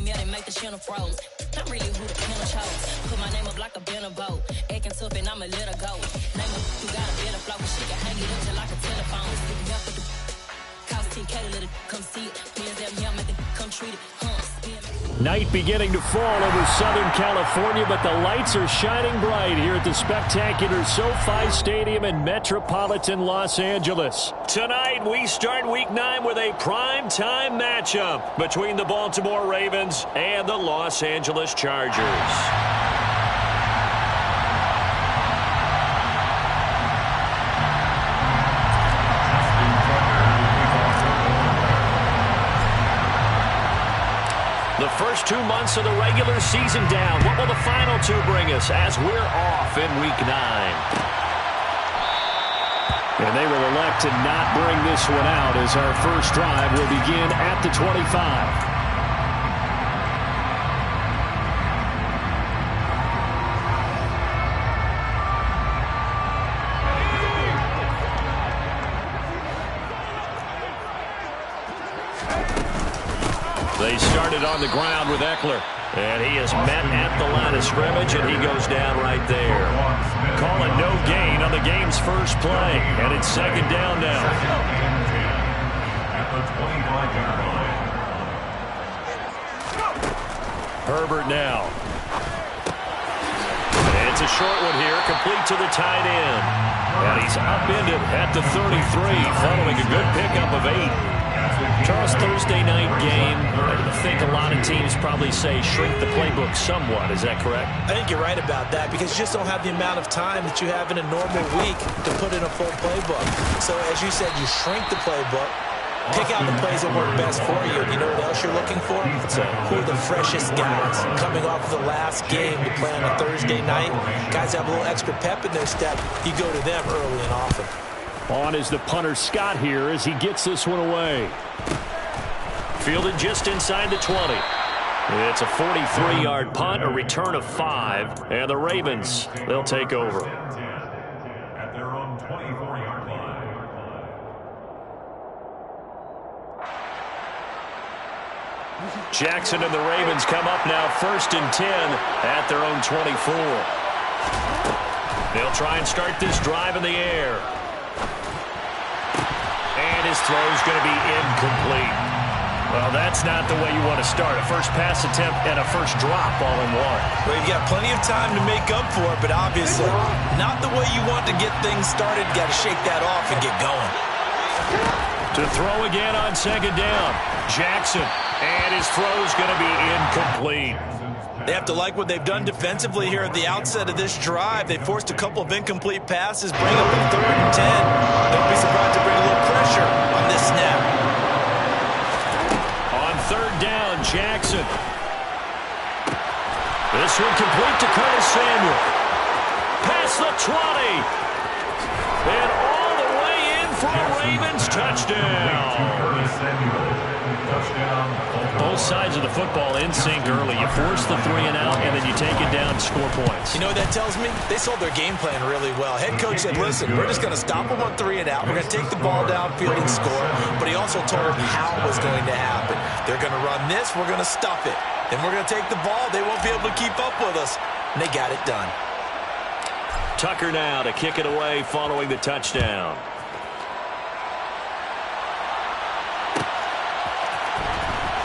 yeah, they make the shimmer froze. I'm really who the killer chose. Put my name up like a bin of boat. Acting tough and I'm a little goat. Name up who got a bit of flow. She can hang it up just like a telephone. Stick me up with the cost 10K to let it come see it. Me and them here make it come treat it. Night beginning to fall over Southern California, but the lights are shining bright here at the spectacular SoFi Stadium in metropolitan Los Angeles. Tonight, we start Week 9 with a prime-time matchup between the Baltimore Ravens and the Los Angeles Chargers. The first 2 months of the regular season down. What will the final 2 bring us as we're off in Week 9? And they will elect to not bring this one out as our first drive will begin at the 25. They started on the ground with Eckler, and he is met at the line of scrimmage, and he goes down right there. Call it no gain on the game's first play, and it's second down now. Herbert now. And it's a short one here, complete to the tight end. And he's upended at the 33, following a good pickup of 8. Charles, Thursday night game, I think a lot of teams probably say shrink the playbook somewhat. Is that correct? I think you're right about that because you just don't have the amount of time that you have in a normal week to put in a full playbook. So as you said, you shrink the playbook, pick out the plays that work best for you. You know what else you're looking for? Who are the freshest guys coming off of the last game to play on a Thursday night? Guys have a little extra pep in their step. You go to them early and often. On is the punter Scott here as he gets this one away. Fielded just inside the 20. It's a 43-yard punt, a return of 5, and the Ravens, they'll take over. At their own 24-yard line. Jackson and the Ravens come up now 1st and 10 at their own 24. They'll try and start this drive in the air. And his throw is going to be incomplete. Well, that's not the way you want to start. A first pass attempt and a first drop all in one. Well, you've got plenty of time to make up for it, but obviously not the way you want to get things started. Got to shake that off and get going. To throw again on second down. Jackson. And his throw is going to be incomplete. They have to like what they've done defensively here at the outset of this drive. They forced a couple of incomplete passes, bring up a 3rd and 10. Don't be surprised to bring a little pressure on this snap. On 3rd down, Jackson. This one complete to Curtis Samuel. Past the 20. And all the way in for a Ravens touchdown. Both sides of the football in sync early. You force the 3 and out, and then you take it down and score points. You know what that tells me? They sold their game plan really well. Head coach said, listen, we're just going to stop them on 3 and out. We're going to take the ball downfield and score. But he also told them how it was going to happen. They're going to run this. We're going to stuff it. Then we're going to take the ball. They won't be able to keep up with us. And they got it done. Tucker now to kick it away following the touchdown.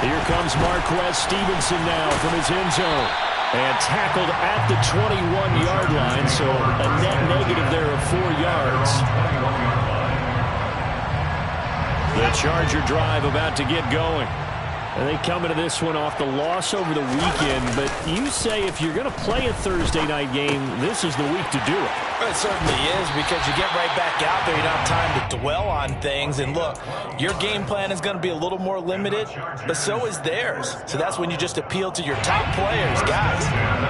Here comes Marquez Stevenson now from his end zone. And tackled at the 21-yard line, so a net negative there of 4 yards. The Charger drive about to get going. And they come into this one off the loss over the weekend. But you say if you're going to play a Thursday night game, this is the week to do it. It certainly is because you get right back out there. You don't have time to dwell on things. And look, your game plan is going to be a little more limited, but so is theirs. So that's when you just appeal to your top players. Guys,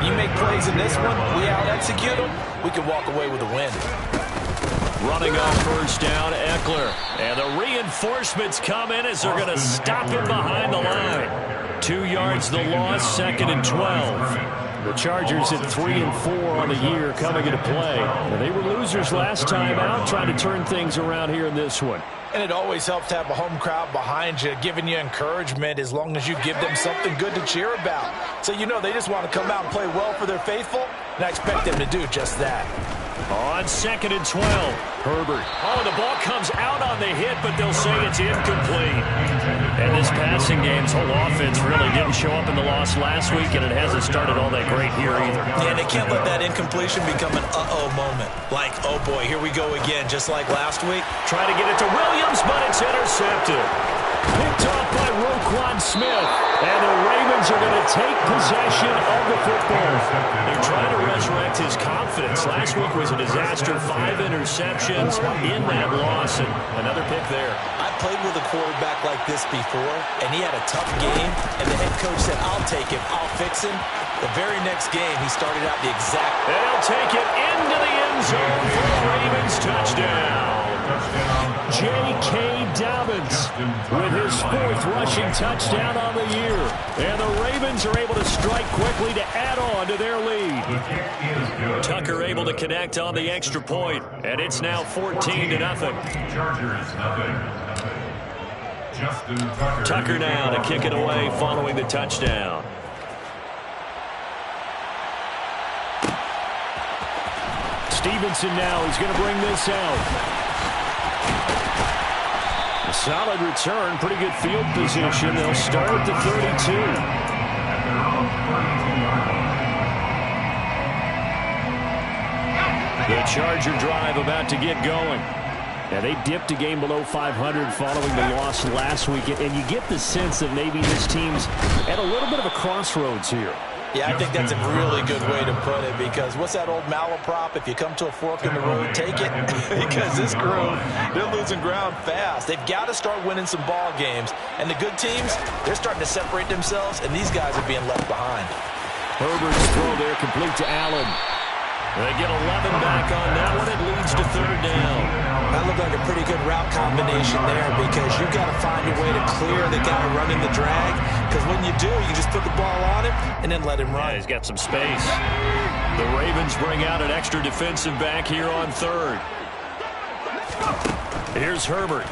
you make plays in this one, we out-execute them, we can walk away with a win. Running off 1st down, Eckler. And the reinforcements come in as they're going to stop him behind the line. 2 yards the loss, 2nd and 12. The Chargers at 3-4 on the year coming into play. And they were losers last time out, trying to turn things around here in this one. And it always helps to have a home crowd behind you, giving you encouragement as long as you give them something good to cheer about. So you know they just want to come out and play well for their faithful, and I expect them to do just that. On 2nd and 12, Herbert. Oh, the ball comes out on the hit, but they'll say it's incomplete. And this passing game's whole offense really didn't show up in the loss last week, and it hasn't started all that great here either. Yeah, and they can't let that incompletion become an uh-oh moment. Like, oh boy, here we go again, just like last week. Try to get it to Williams, but it's intercepted. Picked off by Roquan Smith. And the Ravens are going to take possession of the football. They're trying to resurrect his confidence. Last week was a disaster. 5 interceptions in that loss. And another pick there. I played with a quarterback like this before, and he had a tough game. And the head coach said, I'll take him. I'll fix him. The very next game, he started out the exact. They'll take it into the end zone for the Ravens touchdown. J.K. Dobbins with his 4th rushing touchdown on the year. And the Ravens are able to strike quickly to add on to their lead. Tucker able to connect on the extra point, and it's now 14-0. Chargers, nothing. Justin Tucker. Tucker now to kick it away following the touchdown. Stevenson now is going to bring this out. A solid return, pretty good field position. They'll start at the 32. The Charger drive about to get going. Yeah, they dipped a game below 500 following the loss last week, and you get the sense that maybe this team's at a little bit of a crossroads here. Yeah, I think that's a really good way to put it, because what's that old malaprop? If you come to a fork in the road, take it. Because this crew, they're losing ground fast. They've got to start winning some ball games. And the good teams, they're starting to separate themselves, and these guys are being left behind. Herbert's throw there complete to Allen. They get 11 back on that one. It leads to 3rd down. That looked like a pretty good route combination there, because you've got to find a way to clear the guy running the drag. Because when you do, you just put the ball on him and then let him run. Yeah, he's got some space. The Ravens bring out an extra defensive back here on 3rd. Here's Herbert.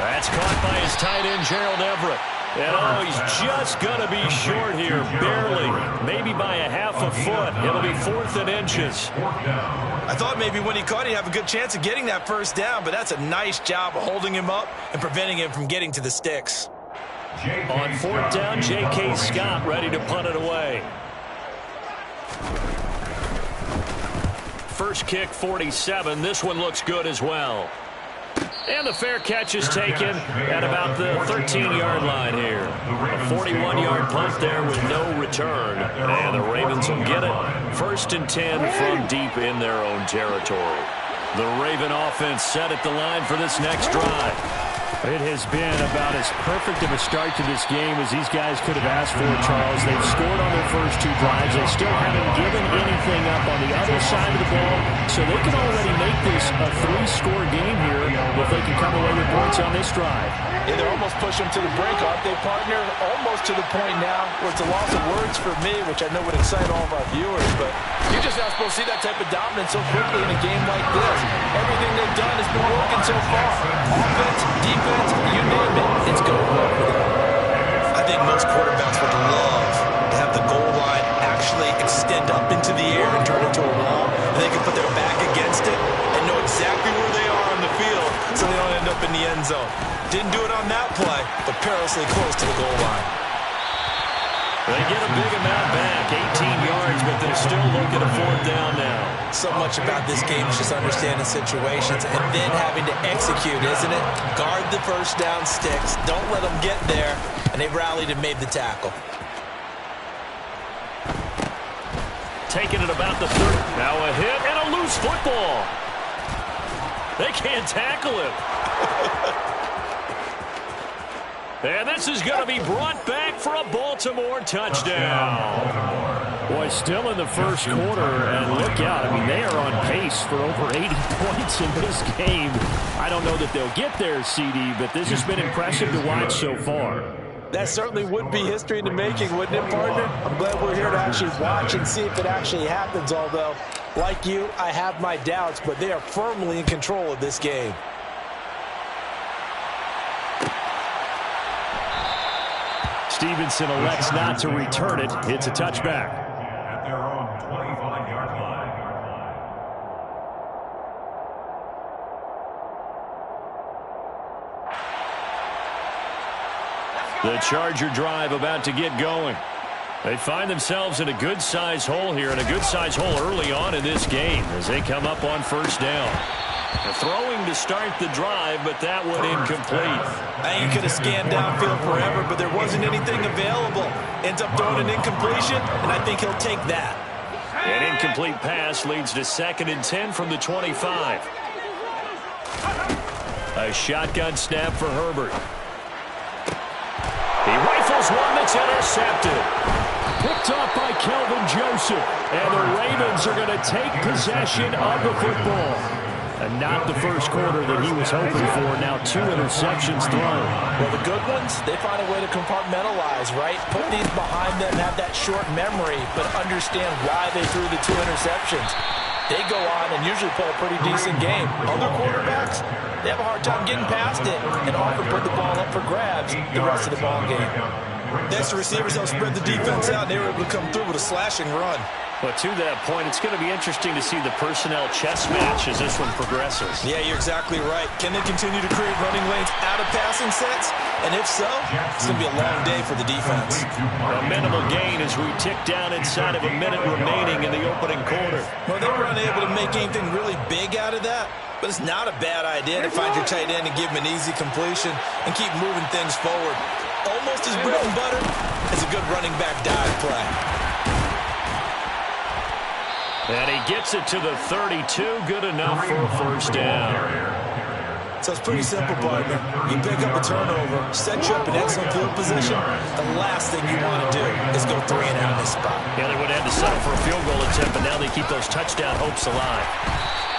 That's caught by his tight end, Gerald Everett. And oh, he's just going to be short here, barely. Maybe by a half a foot. It'll be 4th and inches. I thought maybe when he caught it, he'd have a good chance of getting that 1st down, but that's a nice job of holding him up and preventing him from getting to the sticks. On 4th down, J.K. Scott ready to punt it away. First kick, 47. This one looks good as well. And the fair catch is taken at about the 13-yard line here. A 41-yard punt there with no return. And the Ravens will get it. 1st and 10 from deep in their own territory. The Raven offense set at the line for this next drive. It has been about as perfect of a start to this game as these guys could have asked for, Charles. They've scored on their first 2 drives. They still haven't given anything up on the other side of the ball, so they can already make this a 3-score game here if they can come away with points on this drive. Yeah, they're almost pushing them to the brink, aren't they, partner? Almost to the point now where it's a loss of words for me, which I know would excite all of our viewers, but you're just not supposed to see that type of dominance so quickly in a game like this. Everything they've done has been working so far. Offense, defense, you name it, it's going well for them. I think most quarterbacks would love to have the goal line actually extend up into the air and turn into a wall, and they can put their back against it and know exactly where they are on the field so they don't end up in the end zone. Didn't do it on that play, but perilously close to the goal line. They get a big amount back, 18 yards, but they're still looking at 4th down now. So much about this game is just understanding situations and then having to execute, isn't it? Guard the 1st down sticks. Don't let them get there. And they rallied and made the tackle. Taking it about the 30. Now a hit and a loose football. They can't tackle him. And this is going to be brought back for a Baltimore touchdown. Boy, still in the first quarter, and look out. I mean, they are on pace for over 80 points in this game. I don't know that they'll get there, CD, but this has been impressive to watch so far. That certainly would be history in the making, wouldn't it, partner? I'm glad we're here to actually watch and see if it actually happens, although, like you, I have my doubts, but they are firmly in control of this game. Stevenson elects not to return it. It's a touchback. At their own 25-yard line. The Charger drive about to get going. They find themselves in a good-sized hole here, and a good-sized hole early on in this game as they come up on first down. They're throwing to start the drive, but that one incomplete. I think he could have scanned downfield forever, but there wasn't anything available. Ends up throwing an incompletion, and I think he'll take that. An incomplete pass leads to 2nd and 10 from the 25. A shotgun snap for Herbert. He rifles one that's intercepted. Picked off by Kelvin Joseph. And the Ravens are going to take possession of the football. And not the first quarter that he was hoping for. Now 2 interceptions thrown. Well, the good ones, they find a way to compartmentalize, right? Put these behind them, have that short memory, but understand why they threw the 2 interceptions. They go on and usually play a pretty decent game. Other quarterbacks, they have a hard time getting past it and often put the ball up for grabs the rest of the ball game. Next, the receivers help spread the defense out, and they were able to come through with a slashing run. But to that point, it's going to be interesting to see the personnel chess match as this one progresses. Yeah, you're exactly right. Can they continue to create running lanes out of passing sets? And if so, it's going to be a long day for the defense. A minimal gain as we tick down inside of a minute remaining in the opening quarter. Well, they were unable to make anything really big out of that, but it's not a bad idea to find your tight end and give him an easy completion and keep moving things forward. Almost as bread and butter as a good running back dive play. And he gets it to the 32. Good enough for a first down. So it's pretty simple, partner. You pick up a turnover, set you up in excellent field position. The last thing you want to do is go 3 and out in this spot. Yeah, they would have to settle for a field goal attempt, but now they keep those touchdown hopes alive.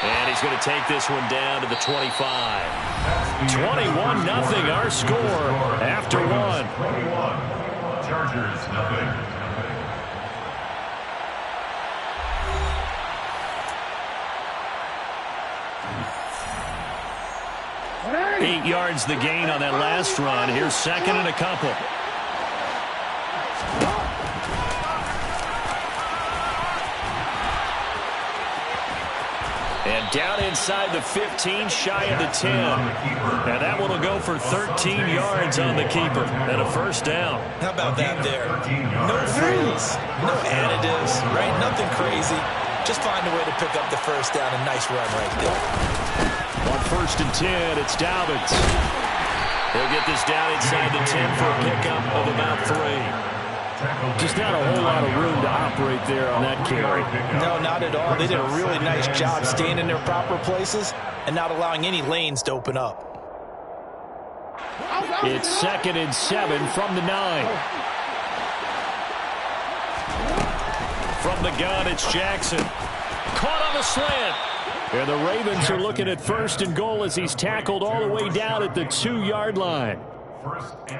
And he's going to take this one down to the 25. 21-0 our score after 1. 21. Chargers, nothing. 8 yards the gain on that last run. Here's 2nd and a couple. And down inside the 15, shy of the 10. And that one will go for 13 yards on the keeper. And a first down. How about that there? No frills, no additives, right? Nothing crazy. Just find a way to pick up the first down. A nice run right there. On 1st and 10, it's Dobbins. He'll get this down inside the 10 for a pickup of about 3. Just not a whole lot of room to operate there on that carry. No, not at all. They did a really nice job staying in their proper places and not allowing any lanes to open up. It's 2nd and 7 from the 9. From the gun, it's Jackson. Caught on the slant. And the Ravens are looking at 1st and goal as he's tackled all the way down at the 2-yard line.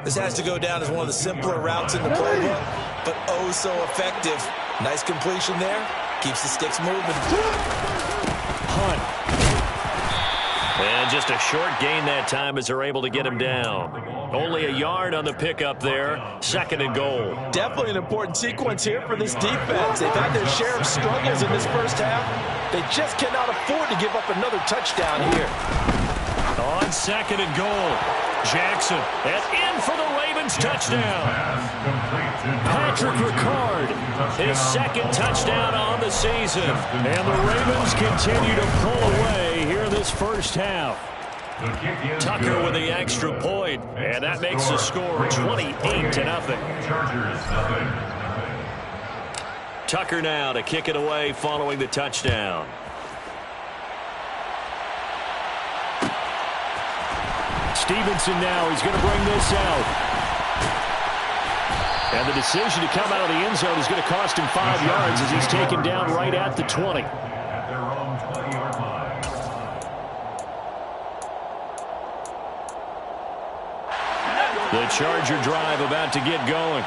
This has to go down as one of the simpler routes in the playbook, but oh so effective. Nice completion there. Keeps the sticks moving. Hunt. And just a short gain that time as they're able to get him down. Only a yard on the pickup there. 2nd and goal. Definitely an important sequence here for this defense. They've had their share of struggles in this first half. They just cannot afford to give up another touchdown here. On 2nd and goal. Jackson, and in for the Ravens touchdown. Patrick Ricard, his 2nd touchdown on the season. And the Ravens continue to pull away here in this first half. Tucker with the extra point, and that makes the score 28-0. Tucker now to kick it away following the touchdown. Stevenson now, he's going to bring this out. And the decision to come out of the end zone is going to cost him 5 yards as he's taken down right at the 20. At their own 20-yard line. The Charger drive about to get going.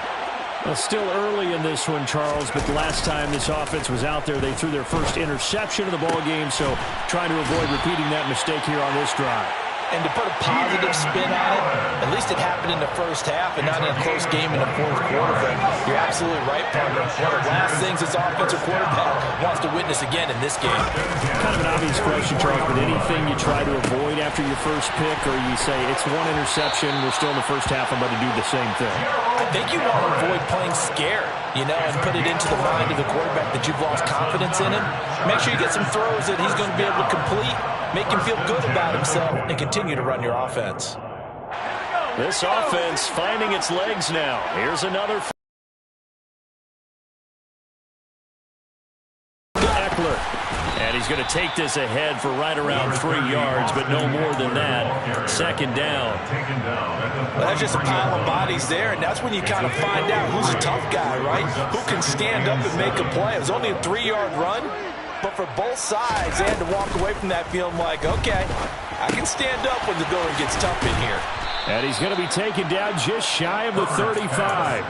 Well, still early in this one, Charles, but the last time this offense was out there, they threw their first interception of the ball game, so trying to avoid repeating that mistake here on this drive. And to put a positive spin on it, at least it happened in the first half and not in a close game in the fourth quarter. But you're absolutely right, partner. One of the last things this offensive quarterback wants to witness again in this game. Kind of an obvious question, Charles, but anything you try to avoid after your first pick, or you say it's one interception, we're still in the first half, I'm going to do the same thing? I think you want to avoid playing scared, and put it into the mind of the quarterback that you've lost confidence in him. Make sure you get some throws that he's going to be able to complete, make him feel good about himself, and continue to run your offense. This offense finding its legs now. Here's another. Eckler. And he's going to take this ahead for right around 3 yards, but no more than that. Second down. Well, that's just a pile of bodies there, and that's when you kind of find out who's a tough guy, right? Who can stand up and make a play. It was only a 3-yard run, but for both sides, they had to walk away from that feeling like, okay, I can stand up when the going gets tough in here. And he's going to be taken down just shy of the 35.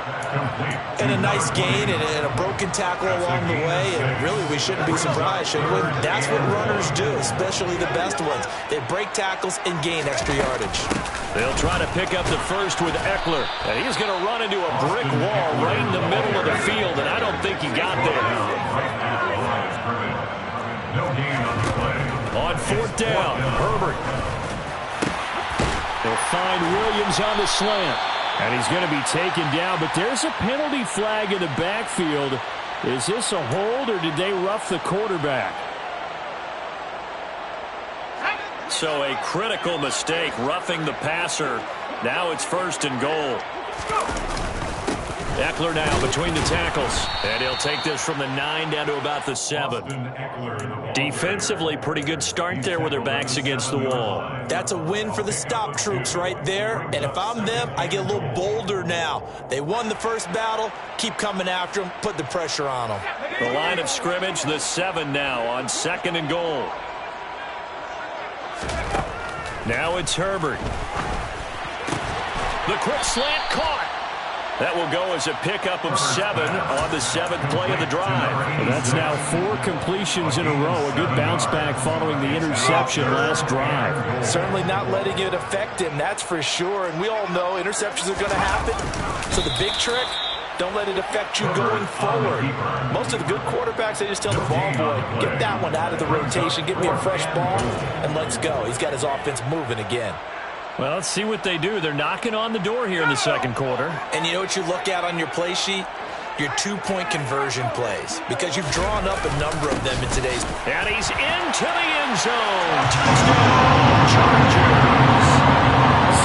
And a nice gain and a broken tackle along the way. And really, we shouldn't be surprised, should we? That's what runners do, especially the best ones. They break tackles and gain extra yardage. They'll try to pick up the first with Eckler. And he's going to run into a brick wall right in the middle of the field, and I don't think he got there. On fourth down, Herbert. They'll find Williams on the slant. And he's going to be taken down, but there's a penalty flag in the backfield. Is this a hold, or did they rough the quarterback? So a critical mistake, roughing the passer. Now it's first and goal. Eckler now between the tackles. And he'll take this from the 9 down to about the 7. Defensively, pretty good start there with their backs against the wall. That's a win for the stop troops right there. And if I'm them, I get a little bolder now. They won the first battle. Keep coming after them. Put the pressure on them. The line of scrimmage, the 7 now on second and goal. Now it's Herbert. The quick slant caught. That will go as a pickup of 7 on the 7th play of the drive. Well, that's now 4 completions in a row. A good bounce back following the interception last drive. Certainly not letting it affect him, that's for sure. And we all know interceptions are going to happen. So the big trick, don't let it affect you going forward. Most of the good quarterbacks, they just tell the ball boy, get that one out of the rotation, get me a fresh ball, and let's go. He's got his offense moving again. Well, let's see what they do. They're knocking on the door here in the second quarter. And you know what you look at on your play sheet? Your 2-point conversion plays, because you've drawn up a number of them in today's. And he's into the end zone. Touchdown, Chargers.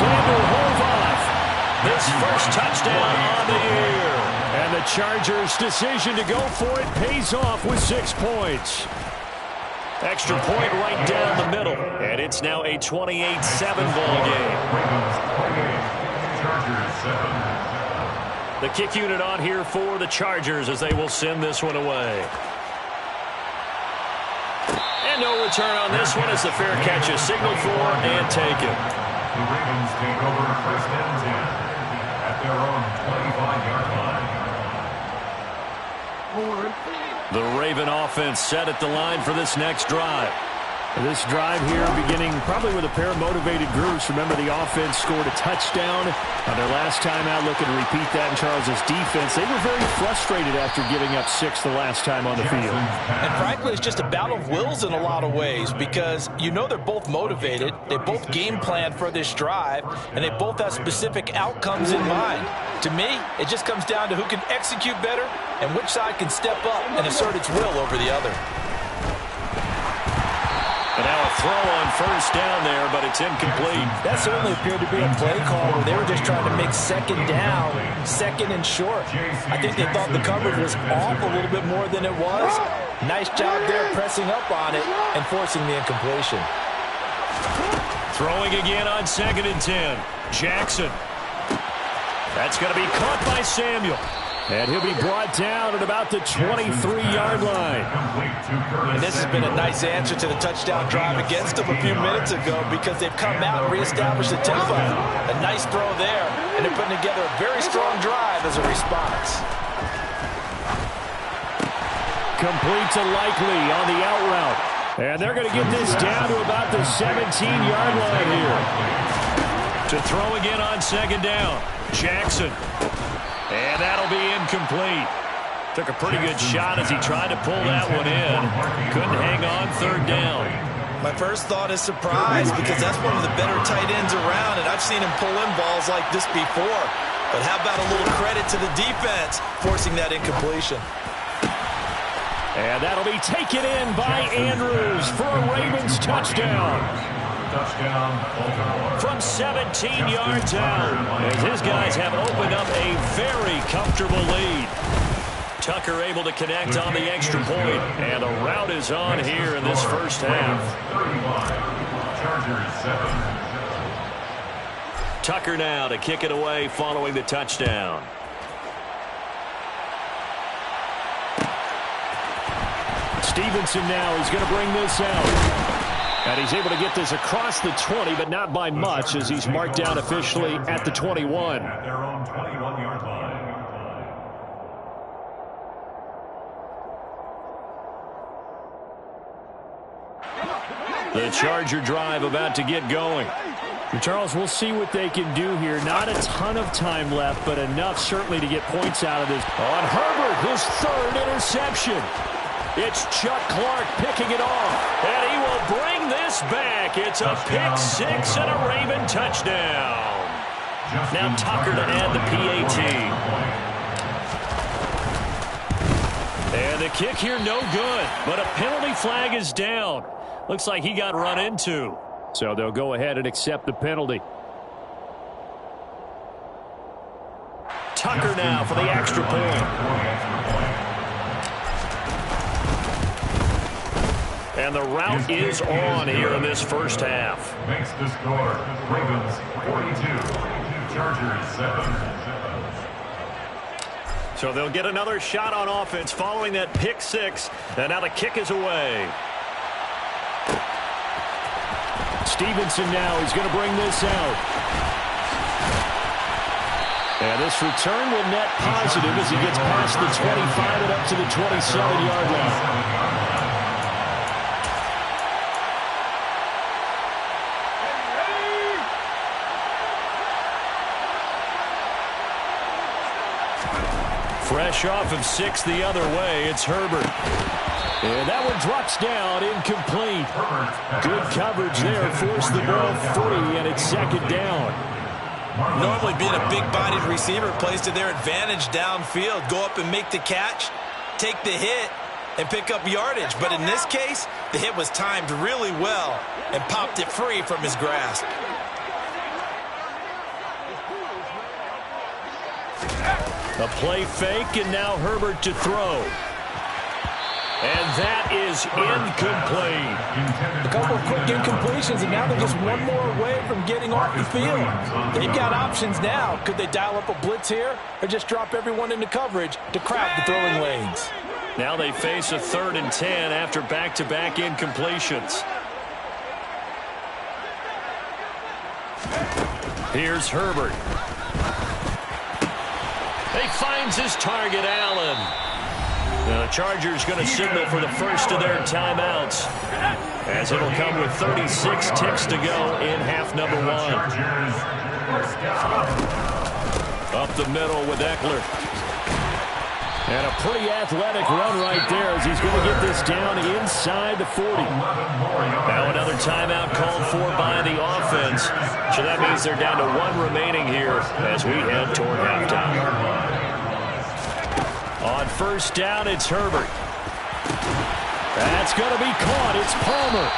Samuel hove off his first touchdown on the year. And the Chargers' decision to go for it pays off with 6 points. Extra point right down the middle. And it's now a 28-7 ball game. The kick unit on here for the Chargers as they will send this one away. And no return on this one as the fair catch is signaled for and taken. The Ravens take over first and 10 at their own 25-yard line. The Raven offense set at the line for this next drive. This drive here beginning probably with a pair of motivated groups. Remember, the offense scored a touchdown on their last time out. Looking to repeat that in Charles's defense. They were very frustrated after giving up 6 the last time on the field. And frankly, it's just a battle of wills in a lot of ways, because you know they're both motivated. They both game plan for this drive, and they both have specific outcomes in mind. To me, it just comes down to who can execute better and which side can step up and assert its will over the other. And now a throw on first down there, but it's incomplete. That certainly appeared to be a play call where they were just trying to make second down, second and short. I think they thought the coverage was off a little bit more than it was. Nice job there pressing up on it and forcing the incompletion. Throwing again on second and 10. Jackson. That's going to be caught by Samuel. And he'll be brought down at about the 23-yard line. And this has been a nice answer to the touchdown drive against them a few minutes ago because they've come out and reestablished the tempo. A nice throw there, and they're putting together a very strong drive as a response. Complete to Likely on the out route. And they're going to get this down to about the 17-yard line here. To throw again on second down. Jackson. And that'll be incomplete. Took a pretty good shot as he tried to pull that one in. Couldn't hang on third down. My first thought is surprise because that's one of the better tight ends around, and I've seen him pull in balls like this before. But how about a little credit to the defense forcing that incompletion? And that'll be taken in by Andrews for a Ravens touchdown. From 17 yards out, as his guys have opened up a very comfortable lead. Tucker able to connect on the extra point, and the route is on here in this first half. Tucker now to kick it away following the touchdown. Stevenson now is going to bring this out. And he's able to get this across the 20, but not by much as he's marked down officially at the 21. At their own 21-yard line. The Charger drive about to get going. And Charles, we'll see what they can do here. Not a ton of time left, but enough certainly to get points out of this. On Herbert, his third interception. It's Chuck Clark picking it off, and he will bring this back. It's a pick six and a Raven touchdown. Now Tucker to add the PAT. And the kick here no good, but a penalty flag is down. Looks like he got run into. So they'll go ahead and accept the penalty. Tucker now for the extra point. And the route is on here in this first half. Makes the score. Ravens 42, Chargers 7. So they'll get another shot on offense following that pick six. And now the kick is away. Stevenson now is going to bring this out. And this return will net positive as he gets past the 25 and up to the 27-yard line. Fresh off of 6 the other way, it's Herbert. And that one drops down, incomplete. Good coverage there, forced the ball free, and it's second down. Normally being a big-bodied receiver plays to their advantage downfield. Go up and make the catch, take the hit, and pick up yardage. But in this case, the hit was timed really well and popped it free from his grasp. A play fake, and now Herbert to throw. And that is incomplete. A couple of quick incompletions, and now they're just one more away from getting off the field. They've got options now. Could they dial up a blitz here or just drop everyone into coverage to crack the throwing lanes? Now they face a 3rd and 10 after back-to-back incompletions. Here's Herbert. He finds his target, Allen. Now the Chargers going to signal for the first of their timeouts, as it'll come with 36 ticks to go in half number 1. Up the middle with Eckler. And a pretty athletic run right there as he's going to get this down inside the 40. Now another timeout called for by the offense. So that means they're down to 1 remaining here as we head toward halftime. On first down, it's Herbert. That's going to be caught. It's Palmer.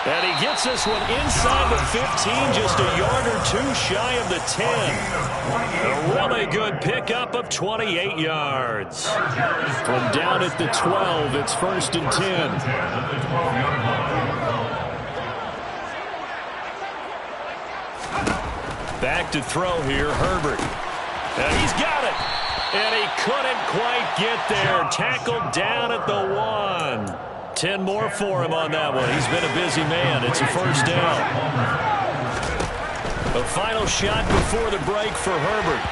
And he gets this one inside the 15, just a yard or 2 shy of the 10. A really good pickup of 28 yards. From down at the 12, it's 1st and 10. Back to throw here, Herbert. And he's got it. And he couldn't quite get there. Tackled down at the 1. 10 more for him on that one. He's been a busy man. It's a first down. The final shot before the break for Herbert.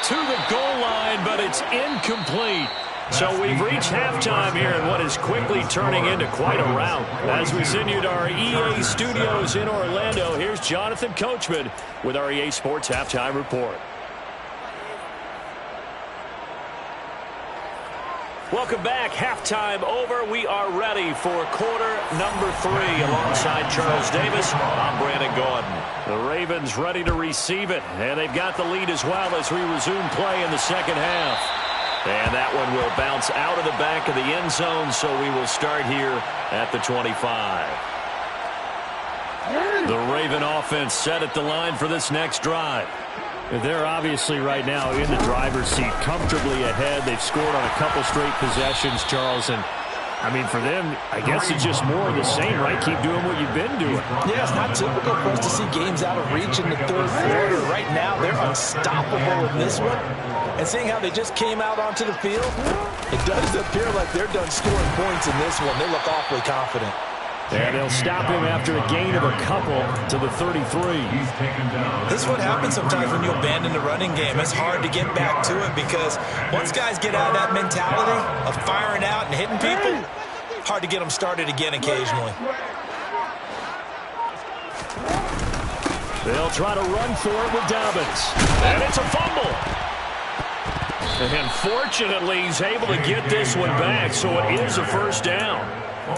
To the goal line, but it's incomplete. So we've reached halftime here in what is quickly turning into quite a rout. As we send you to our EA studios in Orlando, here's Jonathan Coachman with our EA Sports Halftime Report. Welcome back. Halftime over. We are ready for quarter number 3. Alongside Charles Davis, I'm Brandon Gaudin. The Ravens ready to receive it, and they've got the lead as well as we resume play in the second half. And that one will bounce out of the back of the end zone, so we will start here at the 25. The Raven offense set at the line for this next drive. They're obviously right now in the driver's seat, comfortably ahead. They've scored on a couple straight possessions, Charles. And, I mean, for them, I guess it's just more of the same, right? Keep doing what you've been doing. Yeah, it's not typical for us to see games out of reach in the third quarter. Right now, they're unstoppable in this one. And seeing how they just came out onto the field, it does appear like they're done scoring points in this one. They look awfully confident. And they'll stop him after a gain of a couple to the 33. This is what happens sometimes when you abandon the running game. It's hard to get back to it because once guys get out of that mentality of firing out and hitting people, hard to get them started again occasionally. They'll try to run for it with Dobbins. And it's a fumble. And fortunately, he's able to get this one back, so it is a first down.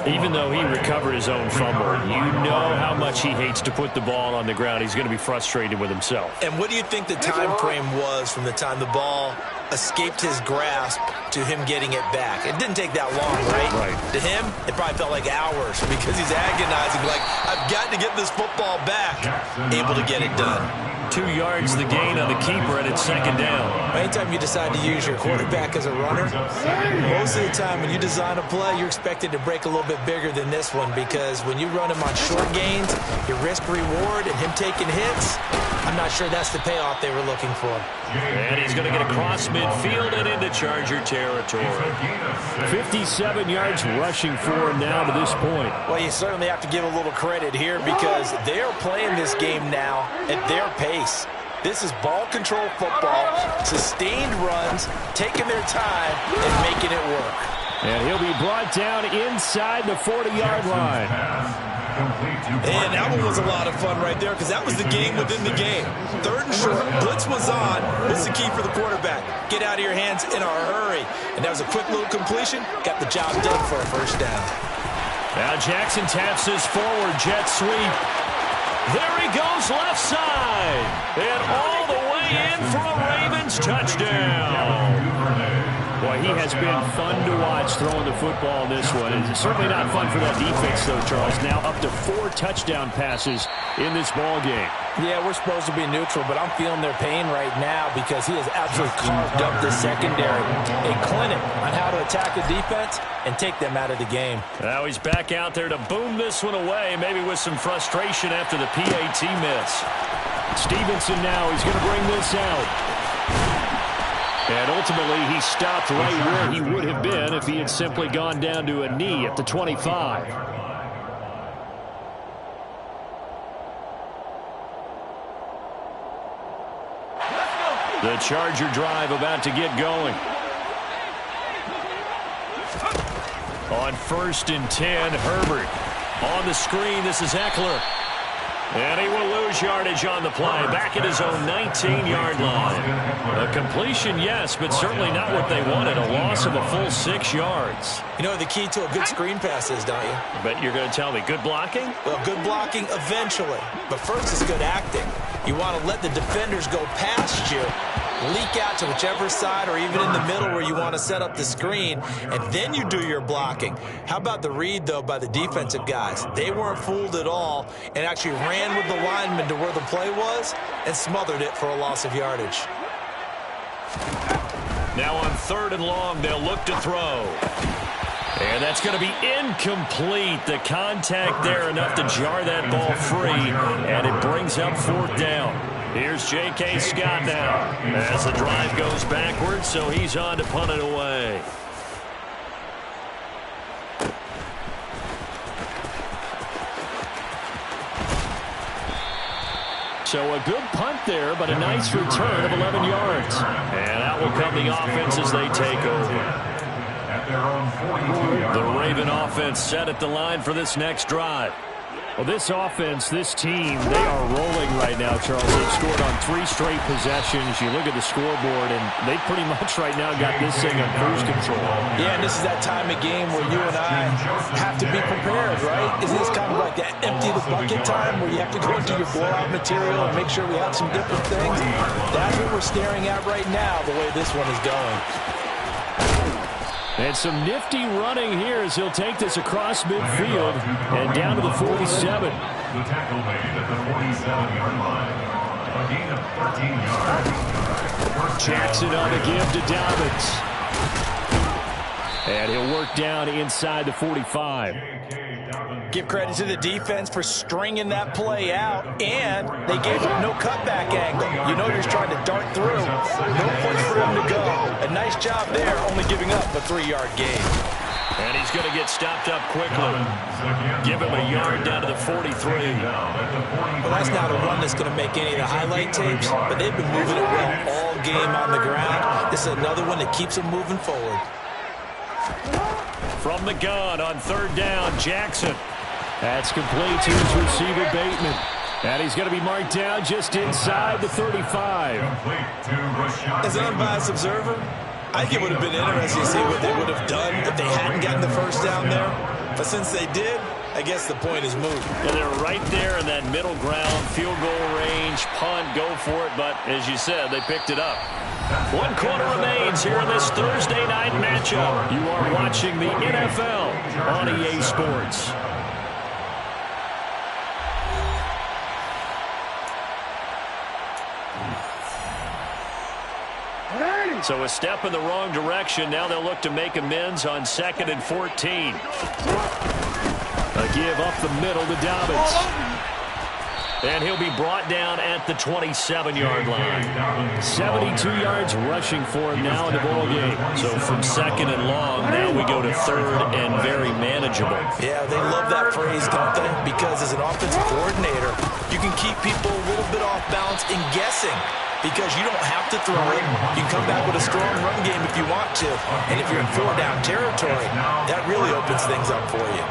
Even though he recovered his own fumble, you know how much he hates to put the ball on the ground. He's going to be frustrated with himself. And what do you think the time frame was from the time the ball escaped his grasp to him getting it back? It didn't take that long, right? Right. To him, it probably felt like hours because he's agonizing, like, I've got to get this football back. Able to get it done. 2 yards the gain on the keeper, and it's second down. Anytime you decide to use your quarterback as a runner, most of the time when you design a play, you're expected to break a little bit bigger than this one because when you run him on short gains, your risk-reward and him taking hits, I'm not sure that's the payoff they were looking for. And he's going to get across midfield and into Charger territory. 57 yards rushing for him now to this point. Well, you certainly have to give a little credit here because they're playing this game now at their pace. This is ball control football, sustained runs, taking their time and making it work. And he'll be brought down inside the 40-yard line. And that one was a lot of fun right there because that was the game within the game. Third and short, blitz was on. What's the key for the quarterback? Get out of your hands in a hurry. And that was a quick little completion. Got the job done for a first down. Now Jackson taps his forward jet sweep. There he goes left side. And all the way in for a Ravens touchdown. Boy, he has been fun to watch throwing the football in this one. It's certainly not fun for that defense, though, Charles. Now up to 4 touchdown passes in this ball game. Yeah, we're supposed to be neutral, but I'm feeling their pain right now because he has absolutely carved up the secondary. A clinic on how to attack a defense and take them out of the game. Now he's back out there to boom this one away, maybe with some frustration after the PAT miss. Stevenson now, he's going to bring this out. And ultimately, he stopped right where he would have been if he had simply gone down to a knee at the 25. The Charger drive about to get going. On 1st and 10, Herbert. On the screen, this is Eckler. And he will lose yardage on the play, back at his own 19-yard line. A completion, yes, but certainly not what they wanted. A loss of a full 6 yards. You know what the key to a good screen pass is, don't you? But you're going to tell me, good blocking? Well, good blocking eventually. But first is good acting. You want to let the defenders go past you, leak out to whichever side or even in the middle where you want to set up the screen, and then you do your blocking. How about the read, though, by the defensive guys? They weren't fooled at all and actually ran with the lineman to where the play was and smothered it for a loss of yardage. Now on 3rd and long, they'll look to throw. And that's going to be incomplete. The contact there enough to jar that ball free, and it brings up 4th down. Here's J.K. Scott now as the drive goes backwards, so he's on to punt it away. So a good punt there, but a nice return of 11 yards. And out will come the offense as they take over. The Raven offense set at the line for this next drive. Well, this offense, this team, they are rolling right now, Charles. They've scored on 3 straight possessions. You look at the scoreboard, and they pretty much right now got this thing on cruise control. Yeah, and this is that time of game where you and I have to be prepared, right? Is this kind of like that empty the bucket time where you have to go into your blowout material and make sure we have some different things? That's what we're staring at right now, the way this one is going. And some nifty running here as he'll take this across midfield and down to the 47. The tackle made at the 47-yard line. A gain of 13 yards. Jackson on the give to Dobbins. And he'll work down inside the 45. Give credit to the defense for stringing that play out, and they gave him no cutback angle. You know you're trying to dart through. No place for him to go. A nice job there, only giving up a 3-yard gain. And he's going to get stopped up quickly. Give him a yard down to the 43. Well, that's not a run that's going to make any of the highlight tapes, but they've been moving it well all game on the ground. This is another one that keeps them moving forward. From the gun on 3rd down, Jackson. That's complete to his receiver, Bateman. And he's going to be marked down just inside the 35. As an unbiased observer, I think it would have been interesting to see what they would have done if they hadn't gotten the first down there. But since they did, I guess the point is moot. Yeah, they're right there in that middle ground, field goal range, punt, go for it. But as you said, they picked it up. 1 quarter remains here in this Thursday night matchup. You are watching the NFL on EA Sports. So a step in the wrong direction. Now they'll look to make amends on 2nd and 14. A give up the middle to Dobbins. And he'll be brought down at the 27-yard line. 72 yards rushing for him now in the ball game. So from 2nd and long, now we go to 3rd and very manageable. Yeah, they love that phrase, don't they? Because as an offensive coordinator, you can keep people a little bit off balance and guessing. Because you don't have to throw it. You can come back with a strong run game if you want to. And if you're in 4-down territory, that really opens things up for you.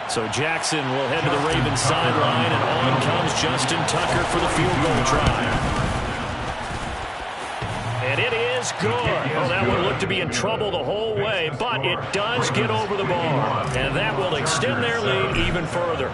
So Jackson will head to the Ravens sideline, and on comes Justin Tucker for the field goal try. And it is good. Oh, that one looked to be in trouble the whole way, but it does get over the bar. And that will extend their lead even further.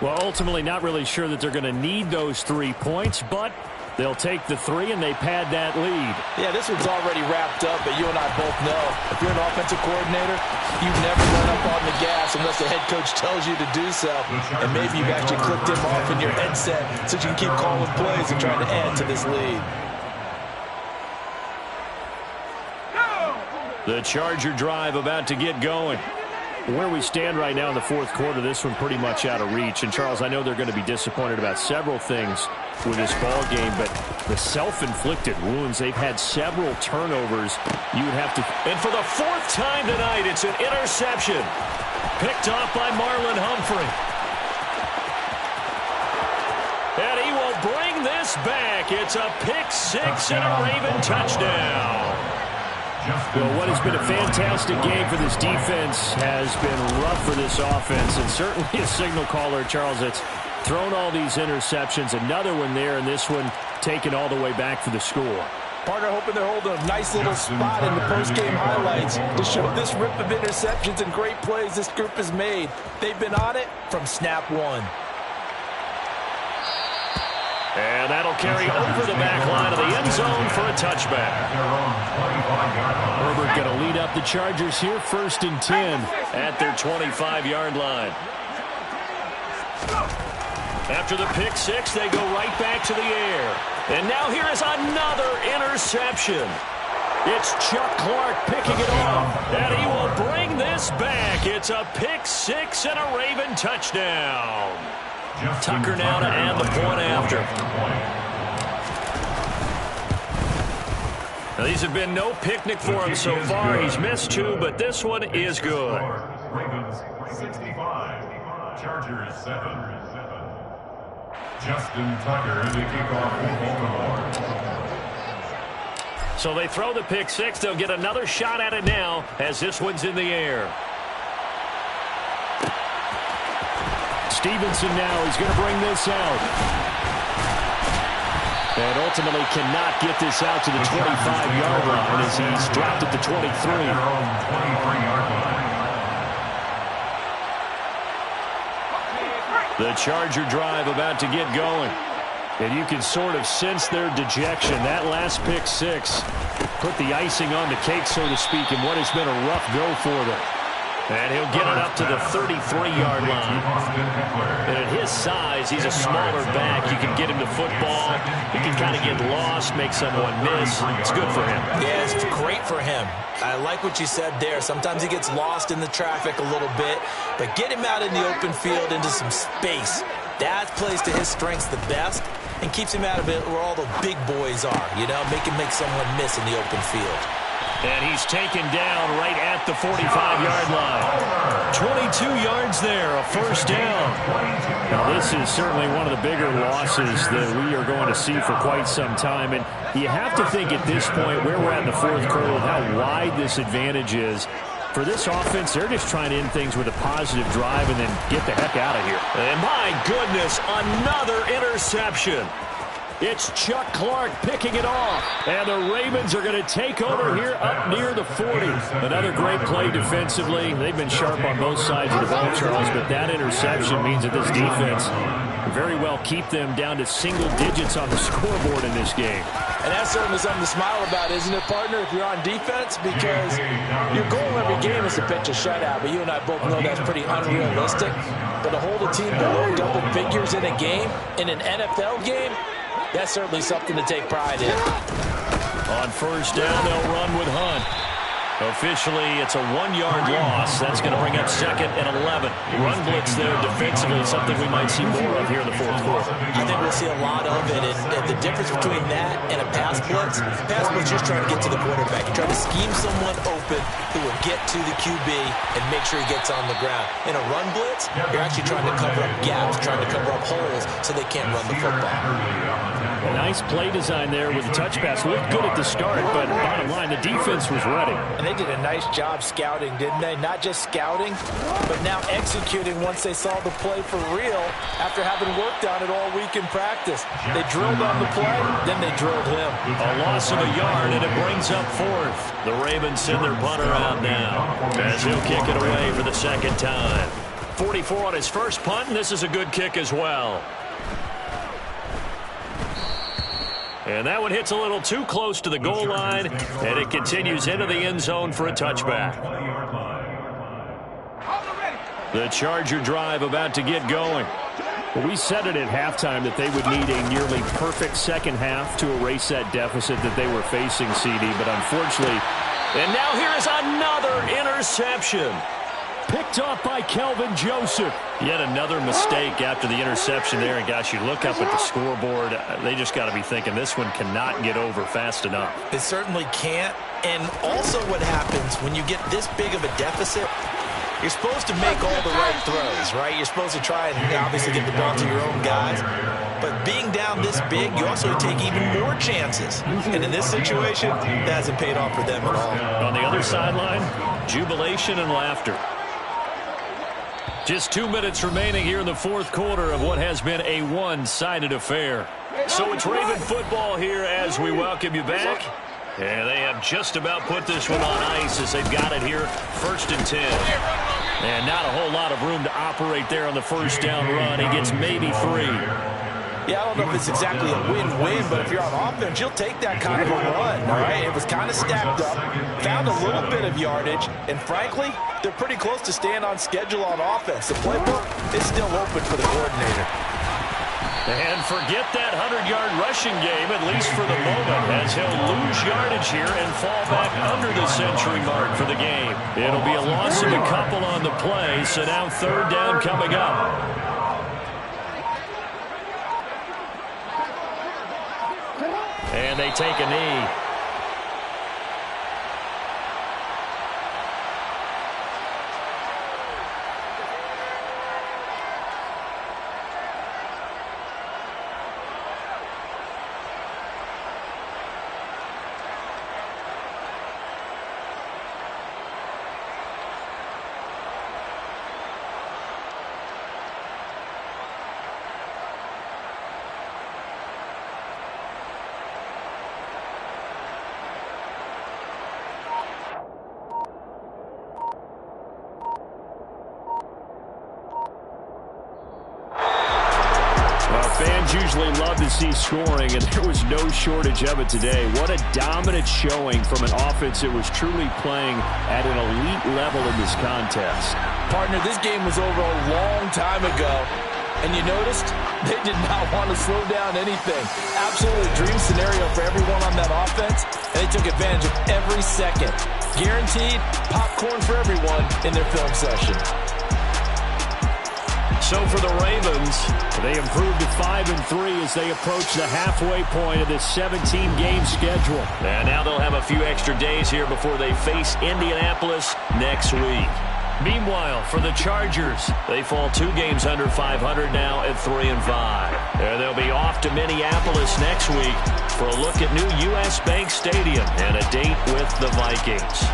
Well, ultimately not really sure that they're going to need those 3 points, but they'll take the 3 and they pad that lead. Yeah, this one's already wrapped up, but you and I both know if you're an offensive coordinator, you never run up on the gas unless the head coach tells you to do so. And maybe you've actually clicked him off in your headset so you can keep calling plays and trying to add to this lead. The Charger drive about to get going. Where we stand right now in the 4th quarter, this one pretty much out of reach. And, Charles, I know they're going to be disappointed about several things with this ball game, but the self-inflicted wounds, they've had several turnovers. You would have to... And for the 4th time tonight, it's an interception. Picked off by Marlon Humphrey. And he will bring this back. It's a pick-6 and a Raven touchdown. Well, what has been a fantastic game for this defense has been rough for this offense, and certainly a signal caller, Charles, that's thrown all these interceptions. Another one there, and this one taken all the way back for the score. Partner hoping they're holding a nice little spot in the post-game highlights to show this rip of interceptions and great plays this group has made. They've been on it from snap 1. And that'll carry over the back line of the end zone for a touchback. Herbert going to lead up the Chargers here, 1st and 10 at their 25-yard line. After the pick-6, they go right back to the air. And now here is another interception. It's Chuck Clark picking it off, and he will bring this back. It's a pick-6 and a Raven touchdown. Tucker now to add the point after. Now, these have been no picnic for him so far. He's missed 2, but this one is good. Ravens 65, Chargers 7. Justin Tucker to kick off for Baltimore. So they throw the pick 6. They'll get another shot at it now as this one's in the air. Stevenson now is going to bring this out. And ultimately cannot get this out to the 25-yard line as he's dropped at the 23. The Charger drive about to get going. And you can sort of sense their dejection. That last pick 6 put the icing on the cake, so to speak, in what has been a rough go for them. And he'll get it up to the 33-yard line. And at his size, he's a smaller back. You can get him to football. He can kind of get lost, make someone miss. It's good for him. Yeah, it's great for him. I like what you said there. Sometimes he gets lost in the traffic a little bit. But get him out in the open field into some space. That plays to his strengths the best and keeps him out of it where all the big boys are. You know, make him make someone miss in the open field. And he's taken down right at the 45-yard line. 22 yards there, a first down. Now, this is certainly one of the bigger losses that we are going to see for quite some time. And you have to think at this point, where we're at in the fourth quarter, and how wide this advantage is. For this offense, they're just trying to end things with a positive drive and then get the heck out of here. And my goodness, another interception. It's Chuck Clark picking it off. And the Ravens are going to take over here up near the 40. Another great play defensively. They've been sharp on both sides of the ball, Charles, but that interception means that this defense very well keep them down to single digits on the scoreboard in this game. And that's certainly something to smile about, isn't it, partner, if you're on defense? Because your goal every game is to pitch a shutout, but you and I both know that's pretty unrealistic. But to hold a team below double figures in a game, in an NFL game, that's certainly something to take pride in. On first down, they'll run with Hunt. Officially, it's a 1-yard loss. That's going to bring up 2nd and 11. Run blitz there defensively, something we might see more of here in the fourth quarter. I think we'll see a lot of it. And the difference between that and a pass blitz is just trying to get to the quarterback. You're trying to scheme someone open who will get to the QB and make sure he gets on the ground. In a run blitz, you're actually trying to cover up gaps, trying to cover up holes so they can't run the football. A nice play design there with the touch pass. Looked good at the start, but bottom line, the defense was ready. And they did a nice job scouting, didn't they? Not just scouting, but now executing once they saw the play for real after having worked on it all week in practice. They drilled on the play, then they drilled him. A loss of a yard, and it brings up 4th. The Ravens send their punter out now as he'll kick it away for the 2nd time. 44 on his first punt, and this is a good kick as well. And that one hits a little too close to the goal line, and it continues into the end zone for a touchback. The Charger drive about to get going. Well, we said it at halftime that they would need a nearly perfect second half to erase that deficit that they were facing, CD, but unfortunately, and now here is another interception. Picked off by Kelvin Joseph. Yet another mistake after the interception there. And, gosh, you look up at the scoreboard, they just got to be thinking this one cannot get over fast enough. It certainly can't. And also what happens when you get this big of a deficit, you're supposed to make all the right throws, right? You're supposed to try and obviously get the ball to your own guys. But being down this big, you also take even more chances. And in this situation, that hasn't paid off for them at all. On the other sideline, jubilation and laughter. Just 2 minutes remaining here in the fourth quarter of what has been a one-sided affair. So it's Raven football here as we welcome you back. And they have just about put this one on ice as they've got it here, 1st and 10. And not a whole lot of room to operate there on the first down run. He gets maybe 3. Yeah, I don't know if it's exactly a win-win, but if you're on offense, you'll take that kind of a run, all right? It was kind of stacked up, found a little bit of yardage, and frankly, they're pretty close to staying on schedule on offense. The playbook is still open for the coordinator. And forget that 100-yard rushing game, at least for the moment, as he'll lose yardage here and fall back under the century mark for the game. It'll be a loss of a couple on the play, so now 3rd down coming up. And they take a knee. usually love to see scoring, and there was no shortage of it today. What a dominant showing from an offense that was truly playing at an elite level in this contest. Partner, this game was over a long time ago, and you noticed they did not want to slow down anything. Absolutely a dream scenario for everyone on that offense, and they took advantage of every second. Guaranteed popcorn for everyone in their film session. So for the Ravens, they improved to 5-3 as they approach the halfway point of this 17-game schedule. And now they'll have a few extra days here before they face Indianapolis next week. Meanwhile, for the Chargers, they fall 2 games under 500 now at 3-5. And they'll be off to Minneapolis next week for a look at new U.S. Bank Stadium and a date with the Vikings.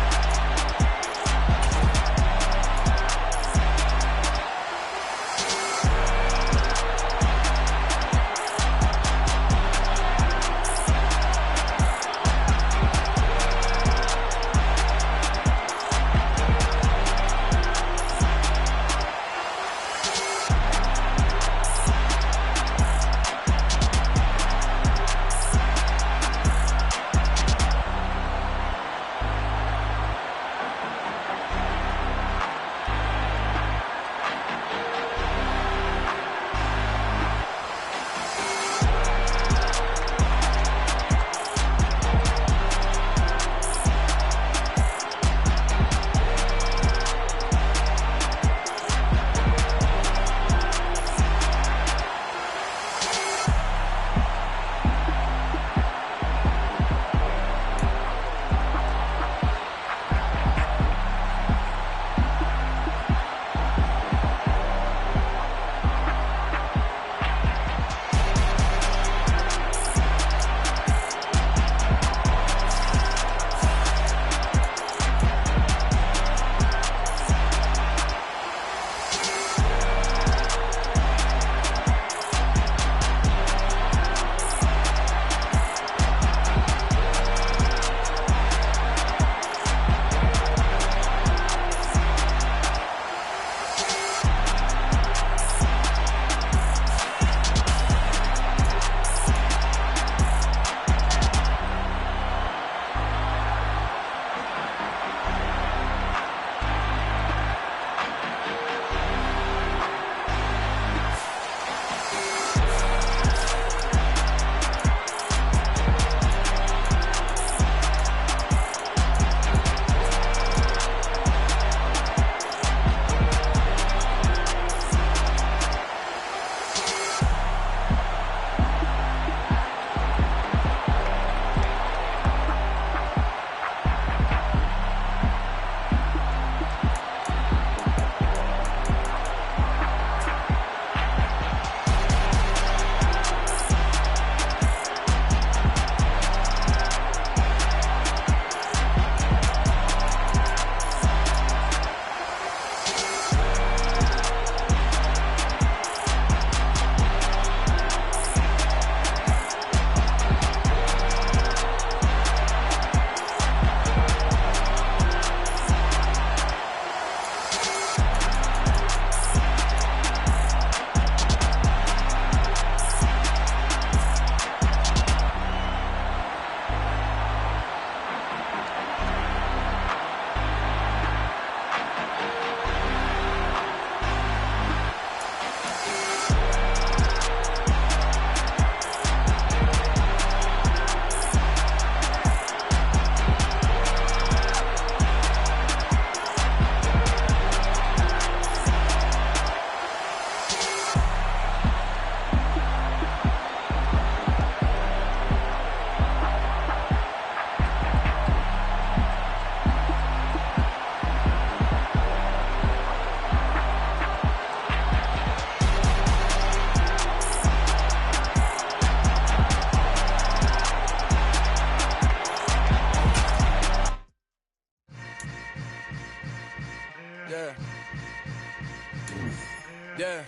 Yeah.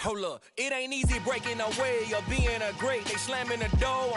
Hold up, it ain't easy breaking away or being a great. They slamming the door. I'm